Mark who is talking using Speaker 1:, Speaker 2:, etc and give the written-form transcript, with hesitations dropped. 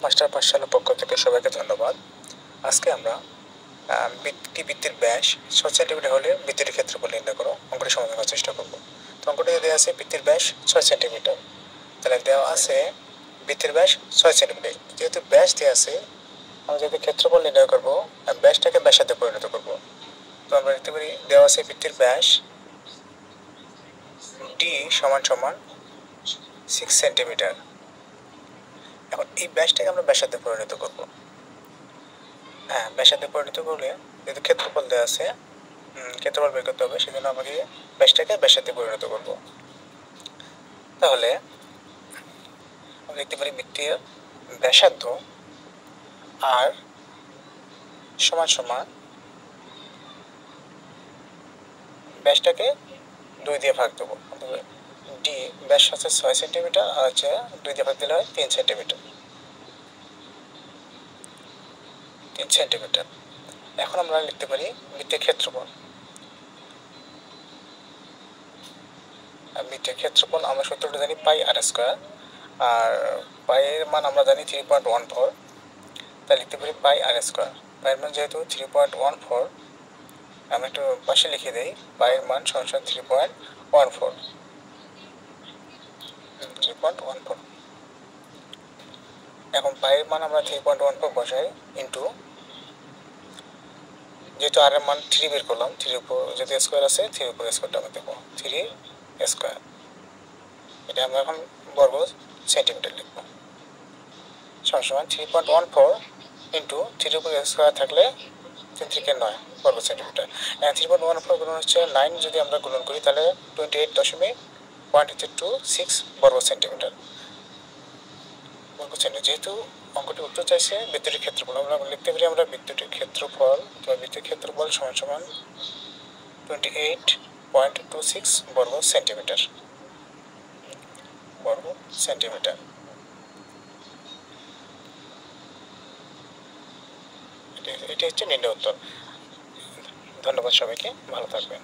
Speaker 1: Master পাঠশালার পক্ষ থেকে সবাইকে ধন্যবাদ। আজকে আমরা একটি বৃত্তের ব্যাস 6 সেন্টিমিটার হলে বৃত্তটির ক্ষেত্রফল নির্ণয় করো অঙ্কটি সমাধান করার চেষ্টা করব। তো অঙ্কটিতে দেওয়া আছে বৃত্তের ব্যাস 6 সেন্টিমিটার, তাহলে দেওয়া আছে বৃত্তের ব্যাস 6 সেন্টিমিটার। যেহেতু ব্যাস দেওয়া আছে, আমরা যদি ক্ষেত্রফল নির্ণয় করবো ব্যাসটাকে ব্যাসার্ধে পরিণত করব। তো আমরা দেখতে পারি দেওয়া আছে বৃত্তের ব্যাস ডি সমান সমান 6 সেন্টিমিটার। এখন এই ব্যাসটাকে আমরা ব্যাসার্ধে পরিণত করব। ব্যাসার্ধে পরিণত করলে যেহেতু ক্ষেত্রফল দেওয়া আছে, ক্ষেত্রফল বের করতে হবে, সেজন্য আমাকে ব্যাসটাকে ব্যাসার্ধে পরিণত করব। তাহলে আমরা দেখতে পারি বৃত্তের ব্যাসার্ধ আর সমান সমান ব্যাসটাকে 2 দিয়ে ভাগ দেবো। ডি ব্যাস হচ্ছে 6 সেন্টিমিটার আর হচ্ছে 2 দিয়ে ভাগ দিলে হয় 3 সেন্টিমিটার। 3 সেন্টিমিটার। এখন আমরা লিখতে পারি বৃত্তের ক্ষেত্রফল। বৃত্তের ক্ষেত্রফল আমরা সূত্রটা জানি পাই আর স্কোয়ার, আর পাইয়ের মান আমরা জানি 3.14, তাই লিখতে পারি পাই আর স্কোয়ার। পাইয়ের মান যেহেতু 3.14, আমি একটু পাশে লিখে দিই, পাইয়ের মান সমান 3.14। এখন পাইয়ের মান আমরা 3.14 বসাই ইন্টু, যেহেতু আর এর মান 3 বের করলাম, 3 উপর যদি স্কোয়ার আছে 3 উপর স্কোয়ারটা আমি দেবো 3 স্কোয়ার। এটা আমরা এখন বর্গ সেন্টিমিটার লিখব। সমান 3.14 ইন্টু 3 উপর স্কোয়ার থাকলে 3 থেকে 9 বর্গ সেন্টিমিটার। 3.14 গুণন হচ্ছে 9, যদি আমরা গুণন করি তাহলে 28.26 বর্গ সেন্টিমিটার। যেহেতু অঙ্কটি উত্তর চাইছে বৃত্তটির ক্ষেত্রফল, আমরা লিখতে পারি আমরা বৃত্তটির ক্ষেত্রফল অথবা বৃত্তের ক্ষেত্রফল সমান 28.26 বর্গ সেন্টিমিটার। এটি হচ্ছে নির্ণয় উত্তর। ধন্যবাদ সবাইকে, ভালো থাকবেন।